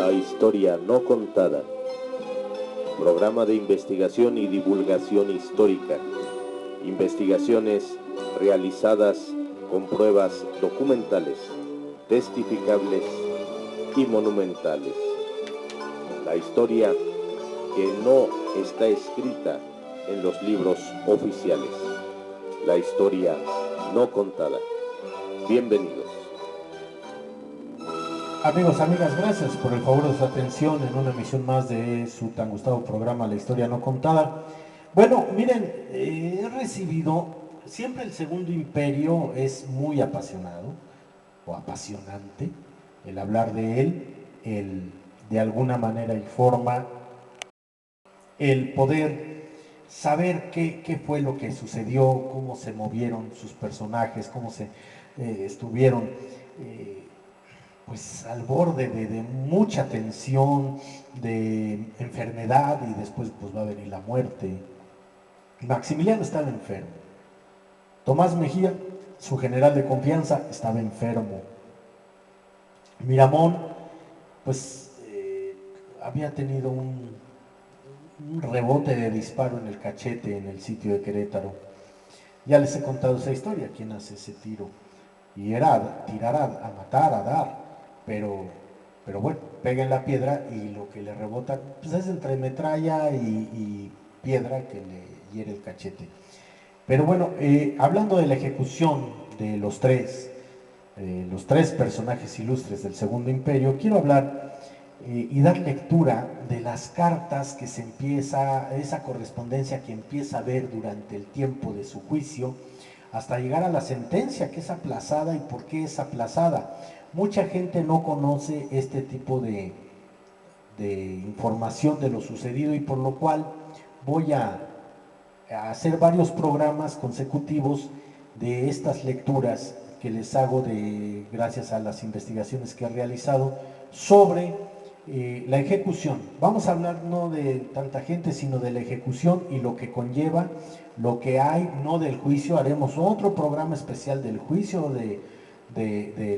La historia no contada. Programa de investigación y divulgación histórica. Investigaciones realizadas con pruebas documentales, testificables y monumentales. La historia que no está escrita en los libros oficiales. La historia no contada. Bienvenidos. Amigos, amigas, gracias por el favor de su atención en una emisión más de su tan gustado programa La Historia No Contada. Bueno, miren, he recibido, siempre el Segundo Imperio es muy apasionado o apasionante, el hablar de él, el de alguna manera informa, el poder saber qué fue lo que sucedió, cómo se movieron sus personajes, cómo se estuvieron pues al borde de mucha tensión, de enfermedad y después pues va a venir la muerte. Maximiliano estaba enfermo. Tomás Mejía, su general de confianza, estaba enfermo. Miramón, pues había tenido un rebote de disparo en el cachete en el sitio de Querétaro. Ya les he contado esa historia, quién hace ese tiro. Y era tirar a matar, a dar, pero bueno, pega en la piedra y lo que le rebota pues es entre metralla y piedra que le hiere el cachete. Pero bueno, hablando de la ejecución de los tres personajes ilustres del Segundo Imperio, quiero hablar y dar lectura de las cartas que se empieza, esa correspondencia que empieza a ver durante el tiempo de su juicio, hasta llegar a la sentencia que es aplazada. ¿Y por qué es aplazada? Mucha gente no conoce este tipo de información de lo sucedido y por lo cual voy a hacer varios programas consecutivos de estas lecturas que les hago gracias a las investigaciones que he realizado sobre la ejecución. Vamos a hablar no de tanta gente, sino de la ejecución y lo que conlleva, lo que hay, no del juicio. Haremos otro programa especial del juicio de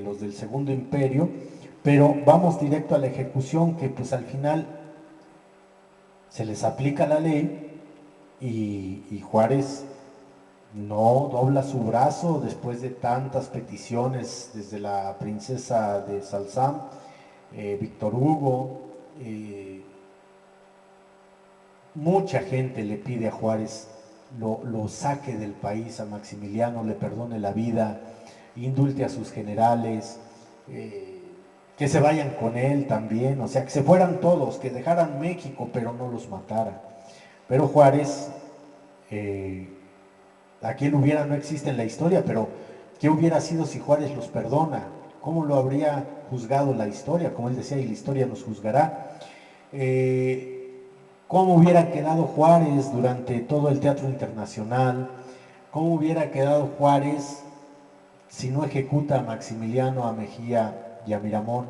los del Segundo Imperio, pero vamos directo a la ejecución, que pues al final se les aplica la ley y Juárez no dobla su brazo después de tantas peticiones desde la princesa de Salzán, Víctor Hugo, mucha gente le pide a Juárez lo saque del país, a Maximiliano le perdone la vida, indulte a sus generales, que se vayan con él también, o sea, que se fueran todos, que dejaran México, pero no los matara. Pero Juárez, aquí el hubiera no existe en la historia, pero ¿qué hubiera sido si Juárez los perdona? ¿Cómo lo habría juzgado la historia? Como él decía, y la historia nos juzgará. ¿Cómo hubiera quedado Juárez durante todo el teatro internacional? ¿Cómo hubiera quedado Juárez si no ejecuta a Maximiliano, a Mejía y a Miramón?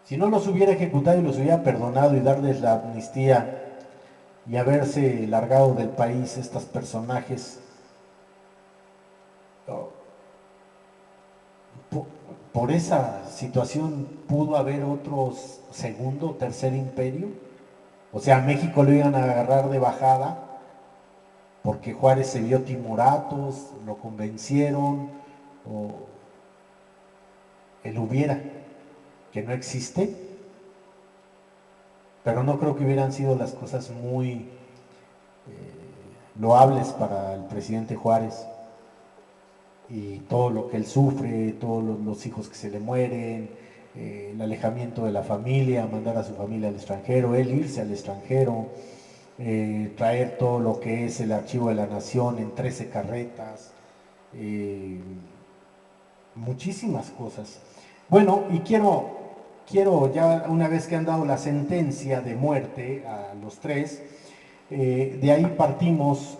Si no los hubiera ejecutado y los hubiera perdonado y darles la amnistía y haberse largado del país estos personajes, por esa situación pudo haber otro segundo o tercer imperio. O sea, a México lo iban a agarrar de bajada porque Juárez se vio timoratos, lo convencieron, o el hubiera, que no existe, pero no creo que hubieran sido las cosas muy loables para el presidente Juárez y todo lo que él sufre, todos los hijos que se le mueren, el alejamiento de la familia, mandar a su familia al extranjero, él irse al extranjero, traer todo lo que es el archivo de la nación en 13 carretas, muchísimas cosas. Bueno, y quiero ya una vez que han dado la sentencia de muerte a los tres, de ahí partimos,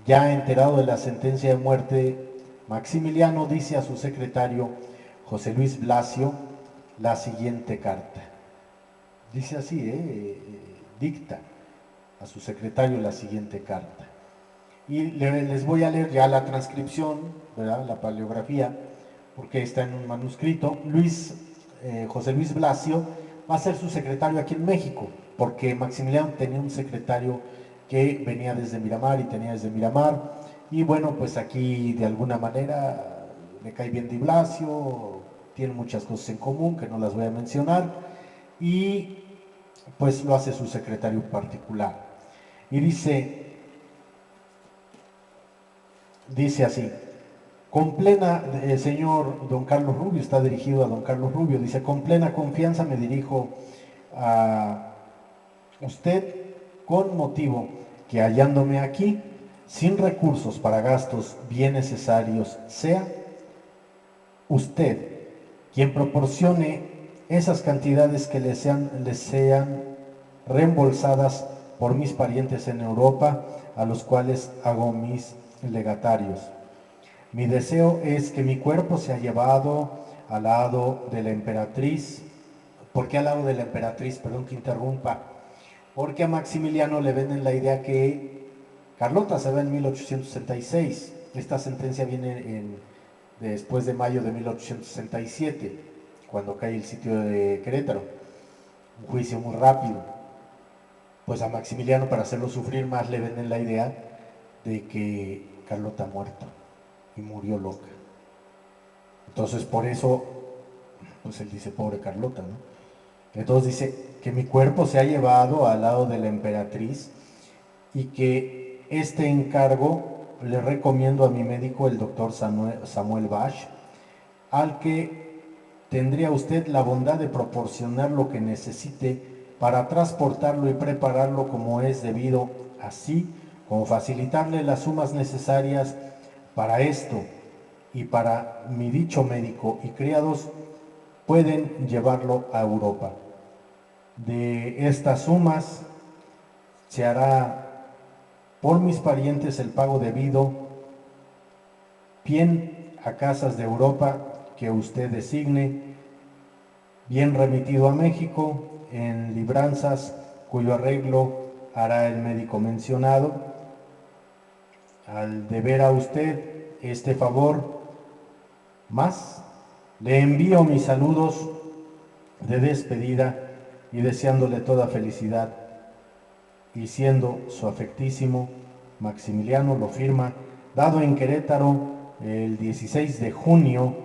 ya enterado de la sentencia de muerte, Maximiliano dice a su secretario José Luis Blasio la siguiente carta. Dice así, dicta a su secretario la siguiente carta. Y les voy a leer ya la transcripción, ¿verdad? La paleografía, porque está en un manuscrito. Luis José Luis Blasio va a ser su secretario aquí en México, porque Maximiliano tenía un secretario que venía desde Miramar y tenía desde Miramar, y bueno, pues aquí de alguna manera le cae bien Di Blasio, tiene muchas cosas en común que no las voy a mencionar, y pues lo hace su secretario particular. Y dice así, con plena, el señor don Carlos Rubio, está dirigido a don Carlos Rubio, dice, con plena confianza me dirijo a usted con motivo que hallándome aquí, sin recursos para gastos bien necesarios, sea usted quien proporcione esas cantidades que les sean reembolsadas por mis parientes en Europa, a los cuales hago mis legatarios. Mi deseo es que mi cuerpo sea llevado al lado de la emperatriz. ¿Por qué al lado de la emperatriz? Perdón que interrumpa. Porque a Maximiliano le venden la idea que Carlota se va en 1866. Esta sentencia viene después de mayo de 1867, cuando cae el sitio de Querétaro. Un juicio muy rápido. Pues a Maximiliano, para hacerlo sufrir más, le venden la idea de que Carlota ha muerto y murió loca. Entonces, por eso, pues él dice, pobre Carlota, ¿no? Entonces dice que mi cuerpo se ha llevado al lado de la emperatriz y que este encargo le recomiendo a mi médico, el doctor Samuel Bash, al que tendría usted la bondad de proporcionar lo que necesite para transportarlo y prepararlo como es debido, así como facilitarle las sumas necesarias para esto, y para mi dicho médico y criados pueden llevarlo a Europa. De estas sumas se hará por mis parientes el pago debido, bien a casas de Europa que usted designe, bien remitido a México en libranzas cuyo arreglo hará el médico mencionado. Al deber a usted este favor, más le envío mis saludos de despedida y deseándole toda felicidad, y siendo su afectísimo Maximiliano, lo firma, dado en Querétaro el 16 de junio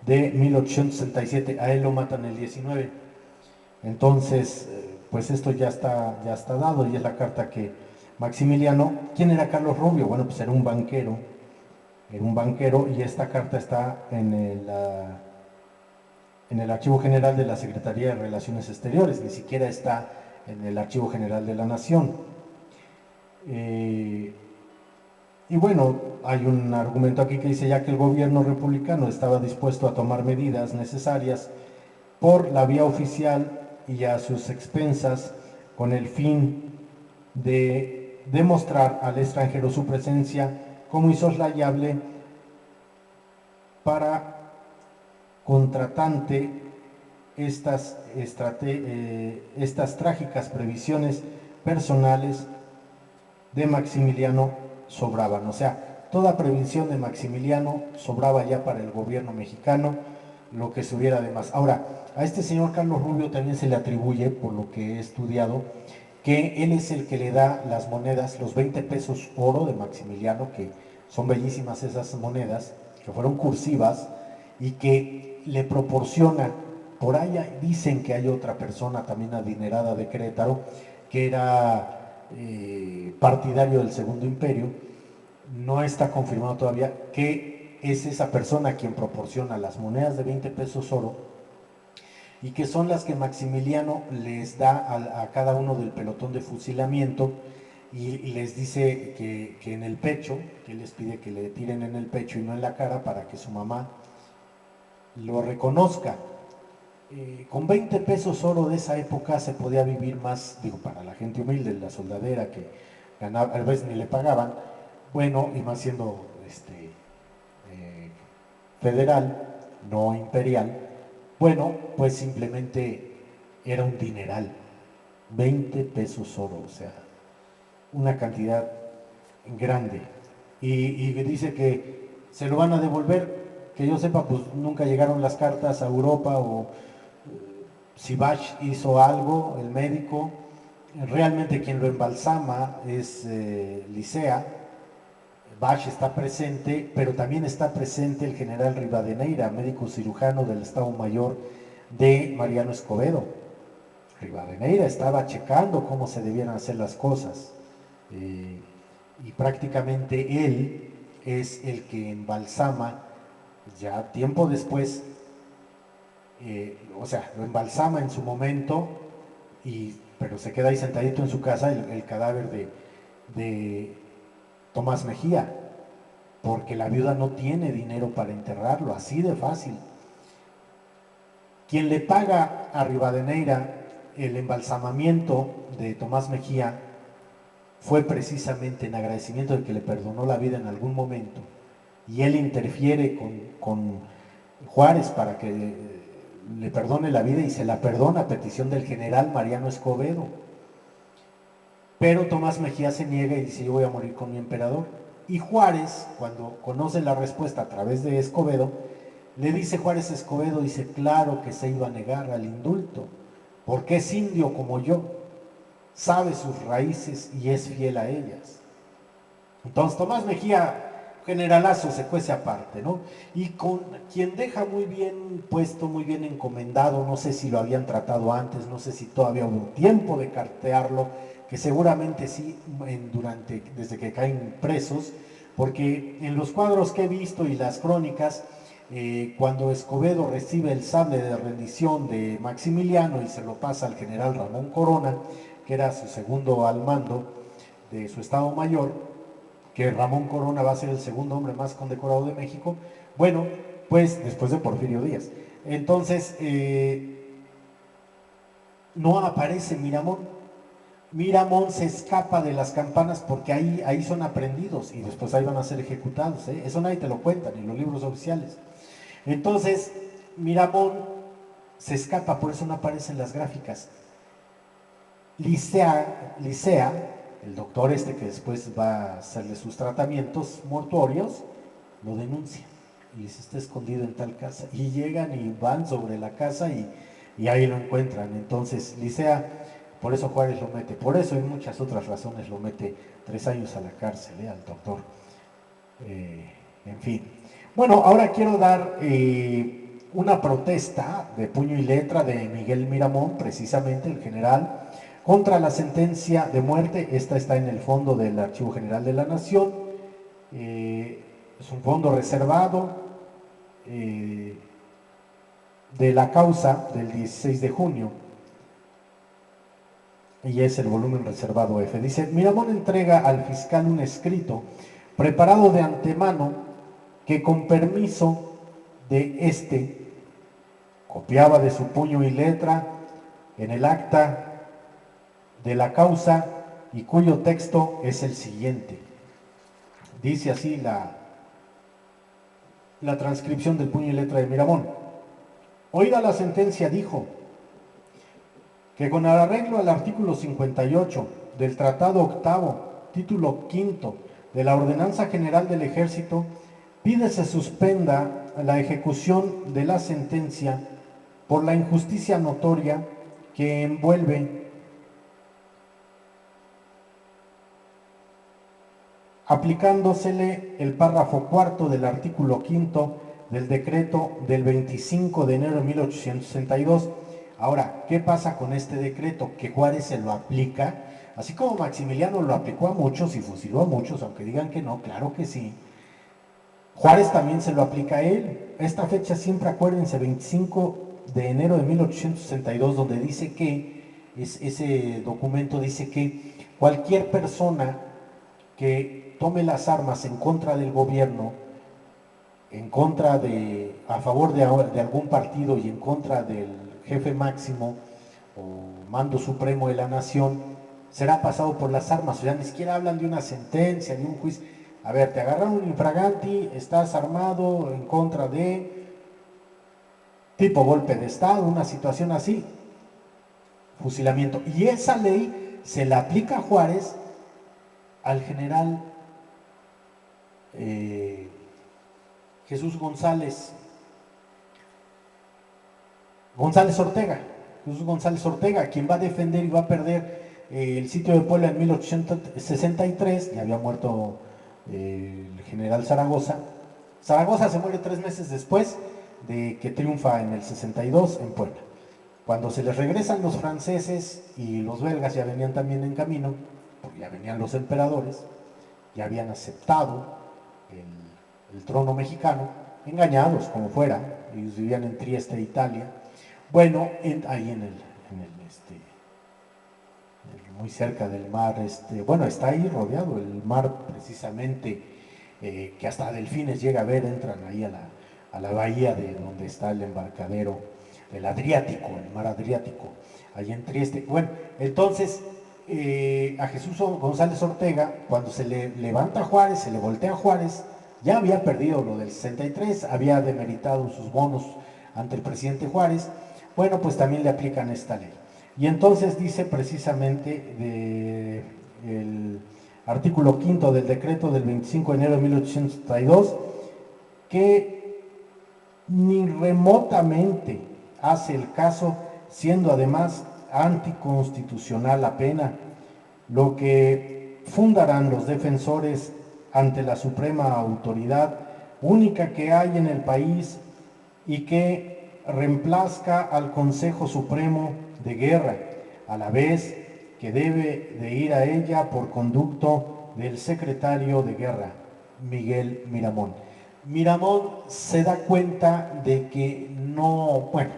de 1867. A él lo matan el 19. Entonces, pues esto ya está dado, y es la carta que Maximiliano. ¿Quién era Carlos Rubio? Bueno, pues era un banquero, y esta carta está en el Archivo General de la Secretaría de Relaciones Exteriores, ni siquiera está en el Archivo General de la Nación. Y bueno, hay un argumento aquí que dice, ya que el gobierno republicano estaba dispuesto a tomar medidas necesarias por la vía oficial y a sus expensas, con el fin de demostrar al extranjero su presencia como insoslayable para contratante, estas trágicas previsiones personales de Maximiliano sobraban. O sea, toda previsión de Maximiliano sobraba ya para el gobierno mexicano, lo que se hubiera de más. Ahora, a este señor Carlos Rubio también se le atribuye, por lo que he estudiado, que él es el que le da las monedas, los 20 pesos oro de Maximiliano, que son bellísimas esas monedas, que fueron cursivas, y que le proporciona. Por ahí dicen que hay otra persona también adinerada de Querétaro, que era partidario del Segundo Imperio. No está confirmado todavía que es esa persona quien proporciona las monedas de 20 pesos oro, y que son las que Maximiliano les da a cada uno del pelotón de fusilamiento, y les dice que en el pecho, que les pide que le tiren en el pecho y no en la cara, para que su mamá lo reconozca. Con 20 pesos oro de esa época se podía vivir más, digo, para la gente humilde, la soldadera que ganaba, a veces ni le pagaban, bueno, y más siendo federal, no imperial, bueno, pues simplemente era un dineral, 20 pesos oro, o sea, una cantidad grande. Y dice que se lo van a devolver, que yo sepa, pues nunca llegaron las cartas a Europa, o si Bach hizo algo, el médico, realmente quien lo embalsama es Licea. Bach está presente, pero también está presente el general Rivadeneira, médico cirujano del Estado Mayor de Mariano Escobedo. Rivadeneira estaba checando cómo se debían hacer las cosas, y prácticamente él es el que embalsama ya tiempo después, o sea, lo embalsama en su momento, pero se queda ahí sentadito en su casa el cadáver de Tomás Mejía, porque la viuda no tiene dinero para enterrarlo, así de fácil. Quien le paga a Rivadeneira el embalsamamiento de Tomás Mejía fue precisamente en agradecimiento de que le perdonó la vida en algún momento, y él interfiere con Juárez para que le perdone la vida, y se la perdona a petición del general Mariano Escobedo. Pero Tomás Mejía se niega y dice: yo voy a morir con mi emperador. Y Juárez, cuando conoce la respuesta a través de Escobedo, le dice Juárez a Escobedo, dice: claro que se iba a negar al indulto, porque es indio como yo, sabe sus raíces y es fiel a ellas. Entonces Tomás Mejía, generalazo, se cuece aparte, ¿no? Y con quien deja muy bien puesto, muy bien encomendado, no sé si lo habían tratado antes, no sé si todavía hubo tiempo de cartearlo, que seguramente sí, desde que caen presos, porque en los cuadros que he visto y las crónicas, cuando Escobedo recibe el sable de rendición de Maximiliano y se lo pasa al general Ramón Corona, que era su segundo al mando de su Estado Mayor, que Ramón Corona va a ser el segundo hombre más condecorado de México, bueno, pues después de Porfirio Díaz. Entonces, no aparece Miramón. Miramón se escapa de las campanas porque ahí son aprendidos y después ahí van a ser ejecutados, ¿eh? Eso nadie te lo cuenta, ni los libros oficiales. Entonces, Miramón se escapa, por eso no aparece en las gráficas. Licea, el doctor que después va a hacerle sus tratamientos mortuorios, lo denuncia y dice: está escondido en tal casa, y llegan y van sobre la casa y ahí lo encuentran. Entonces Licea, por eso Juárez lo mete, por eso y muchas otras razones lo mete 3 años a la cárcel, al doctor. En fin. Bueno, ahora quiero dar una protesta de puño y letra de Miguel Miramón, precisamente el general, contra la sentencia de muerte. Esta está en el fondo del Archivo General de la Nación. Es un fondo reservado de la causa del 16 de junio y es el volumen reservado F. Dice: Miramón entrega al fiscal un escrito preparado de antemano que, con permiso de copiaba de su puño y letra en el acta de la causa, y cuyo texto es el siguiente. Dice así la transcripción del puño y letra de Miramón. Oída la sentencia, dijo que, con arreglo al artículo 58 del Tratado Octavo, título quinto de la Ordenanza General del Ejército, pide se suspenda la ejecución de la sentencia por la injusticia notoria que envuelve, aplicándosele el párrafo cuarto del artículo quinto del decreto del 25 de enero de 1862. Ahora, ¿qué pasa con este decreto? Que Juárez se lo aplica, así como Maximiliano lo aplicó a muchos y fusiló a muchos, aunque digan que no, claro que sí. Juárez también se lo aplica a él. Esta fecha siempre acuérdense, 25 de enero de 1862, donde dice que, ese documento dice que cualquier persona que tome las armas en contra del gobierno, a favor de algún partido y en contra del jefe máximo o mando supremo de la nación, será pasado por las armas. O sea, ni siquiera hablan de una sentencia, de un juicio. A ver, te agarraron un infraganti, estás armado en contra de tipo golpe de estado, una situación así, fusilamiento. Y esa ley se la aplica a Juárez al general Jesús González Ortega. Jesús González Ortega, quien va a defender y va a perder el sitio de Puebla en 1863, ya había muerto el general Zaragoza. Zaragoza se muere 3 meses después de que triunfa en el 62 en Puebla. Cuando se les regresan los franceses y los belgas ya venían también en camino, porque ya venían los emperadores, ya habían aceptado el trono mexicano, engañados como fuera, ellos vivían en Trieste, Italia. Bueno, ahí muy cerca del mar, bueno, está ahí rodeado el mar precisamente, que hasta delfines llega a ver, entran ahí a la bahía de donde está el embarcadero, el Adriático, el mar Adriático, ahí en Trieste. Bueno, entonces a Jesús González Ortega, cuando se le levanta Juárez, se le voltea Juárez, ya había perdido lo del 63, había demeritado sus bonos ante el presidente Juárez. Bueno, pues también le aplican esta ley. Y entonces dice precisamente el artículo 5 del decreto del 25 de enero de 1862 que ni remotamente hace el caso, siendo además anticonstitucional la pena, lo que fundarán los defensores ante la suprema autoridad única que hay en el país y que reemplazca al Consejo Supremo de Guerra, a la vez que debe de ir a ella por conducto del secretario de Guerra, Miguel Miramón. Miramón se da cuenta de que no, bueno,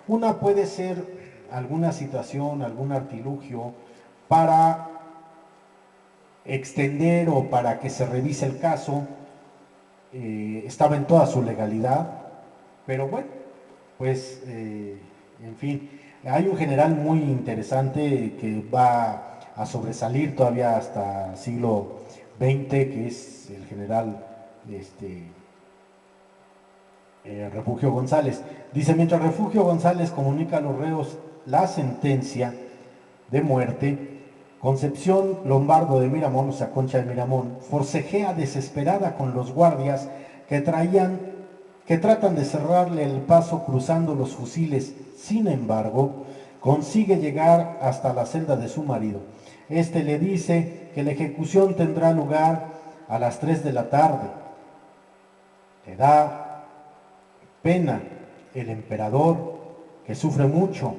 una puede ser alguna situación, algún artilugio para extender o para que se revise el caso, estaba en toda su legalidad, pero bueno, pues en fin, hay un general muy interesante que va a sobresalir todavía hasta siglo XX, que es el general Refugio González. Dice, mientras Refugio González comunica a los reos la sentencia de muerte, Concepción Lombardo de Miramón, o sea, Concha de Miramón, forcejea desesperada con los guardias que tratan de cerrarle el paso cruzando los fusiles. Sin embargo, consigue llegar hasta la celda de su marido. Este le dice que la ejecución tendrá lugar a las 3 de la tarde. Le da pena el emperador, que sufre mucho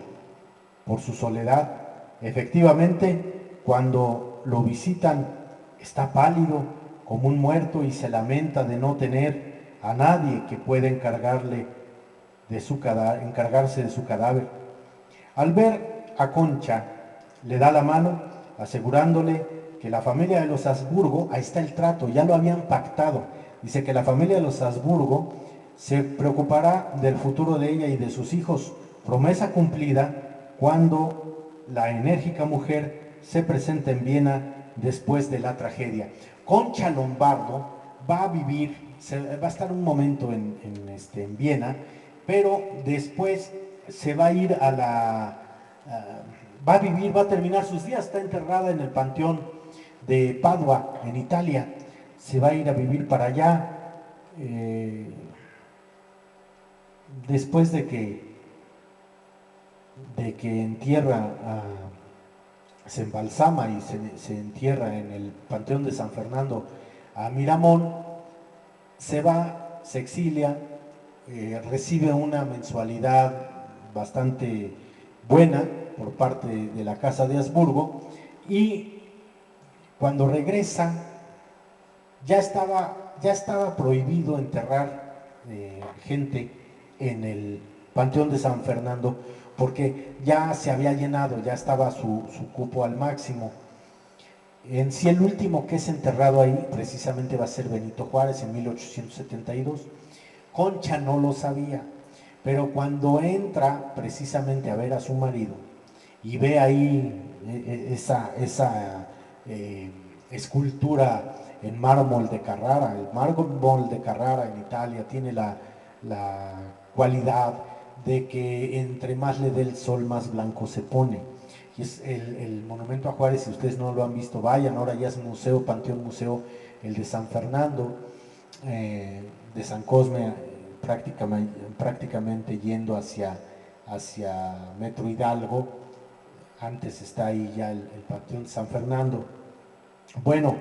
por su soledad. Efectivamente, cuando lo visitan, está pálido como un muerto y se lamenta de no tener a nadie que pueda encargarse de su cadáver. Al ver a Concha, le da la mano, asegurándole que la familia de los Habsburgo, ahí está el trato, ya lo habían pactado. Dice que la familia de los Habsburgo se preocupará del futuro de ella y de sus hijos, promesa cumplida cuando la enérgica mujer se presenta en Viena después de la tragedia. Concha Lombardo va a estar un momento en Viena, pero después se va a ir va a terminar sus días, está enterrada en el Panteón de Padua, en Italia. Se va a ir a vivir para allá, después de que se embalsama y se entierra en el Panteón de San Fernando a Miramón, se va, se exilia, recibe una mensualidad bastante buena por parte de la Casa de Habsburgo, y cuando regresa ya estaba prohibido enterrar gente en el Panteón de San Fernando, porque ya se había llenado, ya estaba su cupo al máximo. En sí, el último que es enterrado ahí precisamente va a ser Benito Juárez en 1872. Concha no lo sabía, pero cuando entra precisamente a ver a su marido y ve ahí esa escultura en mármol de Carrara, el mármol de Carrara en Italia tiene la cualidad de que entre más le dé el sol, más blanco se pone. Y es el monumento a Juárez, si ustedes no lo han visto, vayan, ahora ya es museo, panteón museo, el de San Fernando, de San Cosme, prácticamente yendo hacia hacia Metro Hidalgo. Antes está ahí ya el Panteón de San Fernando. Bueno,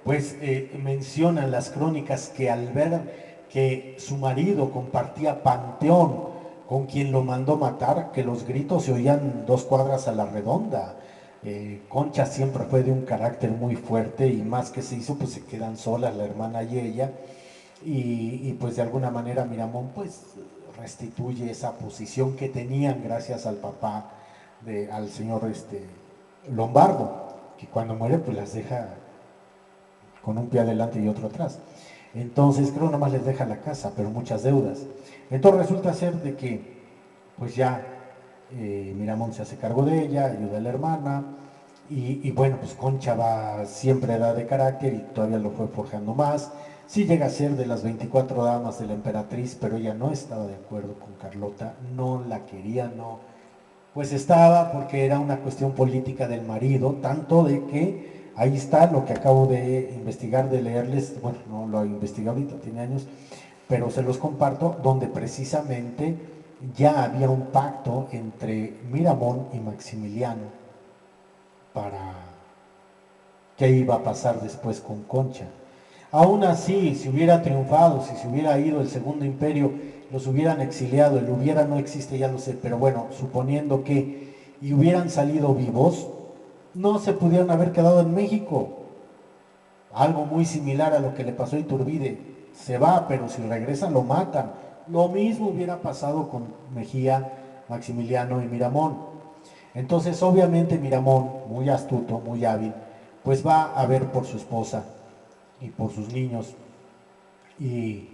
pues mencionan las crónicas que al ver que su marido compartía panteón con quien lo mandó matar, que los gritos se oían 2 cuadras a la redonda. Concha siempre fue de un carácter muy fuerte y más que se hizo, pues se quedan solas la hermana y ella, y pues de alguna manera Miramón pues restituye esa posición que tenían gracias al papá, al señor Lombardo, que cuando muere pues las deja con un pie adelante y otro atrás. Entonces creo nomás les deja la casa, pero muchas deudas. Entonces resulta ser de que pues ya Miramón se hace cargo de ella, ayuda a la hermana, y bueno, pues Concha va siempre edad de carácter y todavía lo fue forjando más. Sí llega a ser de las 24 damas de la emperatriz, pero ella no estaba de acuerdo con Carlota, no la quería, no, pues estaba porque era una cuestión política del marido, tanto de que ahí está lo que acabo de investigar, de leerles, bueno, no lo investigué ahorita, tiene años, pero se los comparto, donde precisamente ya había un pacto entre Miramón y Maximiliano para qué iba a pasar después con Concha. Aún así, si hubiera triunfado, si se hubiera ido el Segundo Imperio, los hubieran exiliado, el hubiera no existe, ya lo sé, pero bueno, suponiendo que y hubieran salido vivos, no se pudieran haber quedado en México. Algo muy similar a lo que le pasó a Iturbide. Se va, pero si regresa lo matan. Lo mismo hubiera pasado con Mejía, Maximiliano y Miramón. Entonces, obviamente Miramón, muy astuto, muy hábil, pues va a ver por su esposa y por sus niños. Y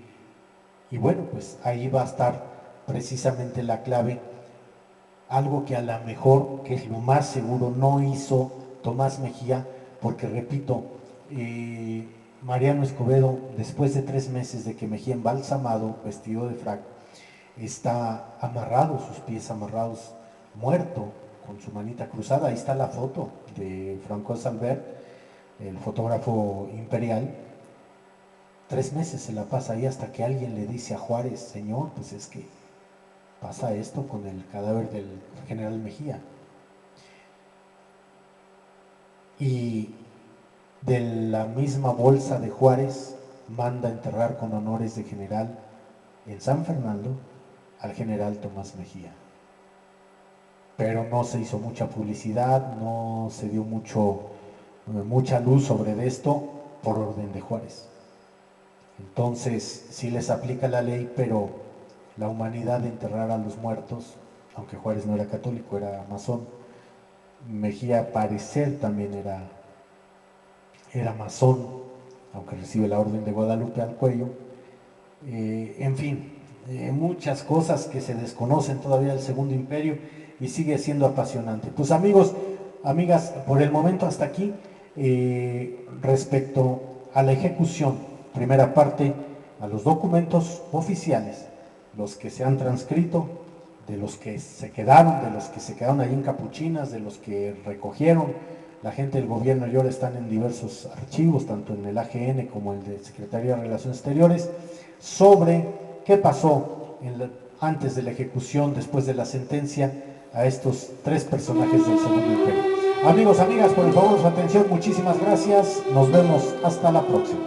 bueno, pues ahí va a estar precisamente la clave. Algo que a lo mejor, que es lo más seguro, no hizo Tomás Mejía, porque repito, Mariano Escobedo, después de 3 meses de que Mejía embalsamado, vestido de frac, está amarrado, sus pies amarrados, muerto, con su manita cruzada. Ahí está la foto de Franco Salbert, el fotógrafo imperial. 3 meses se la pasa ahí hasta que alguien le dice a Juárez, señor, pues es que pasa esto con el cadáver del general Mejía. Y de la misma bolsa de Juárez manda enterrar con honores de general en San Fernando al general Tomás Mejía. Pero no se hizo mucha publicidad, no se dio mucha luz sobre esto por orden de Juárez. Entonces sí les aplica la ley, pero la humanidad de enterrar a los muertos, aunque Juárez no era católico, era masón. Mejía, al parecer, también era masón, aunque recibe la Orden de Guadalupe al cuello. En fin, muchas cosas que se desconocen todavía del Segundo Imperio y sigue siendo apasionante. Pues amigos, amigas, por el momento hasta aquí. Respecto a la ejecución, primera parte, a los documentos oficiales, los que se han transcrito, de los que se quedaron, ahí en Capuchinas, de los que recogieron la gente del gobierno y ahora están en diversos archivos, tanto en el AGN como el de Secretaría de Relaciones Exteriores, sobre qué pasó antes de la ejecución, después de la sentencia, a estos 3 personajes del Segundo Imperio. Amigos, amigas, por el favor de su atención, muchísimas gracias, nos vemos hasta la próxima.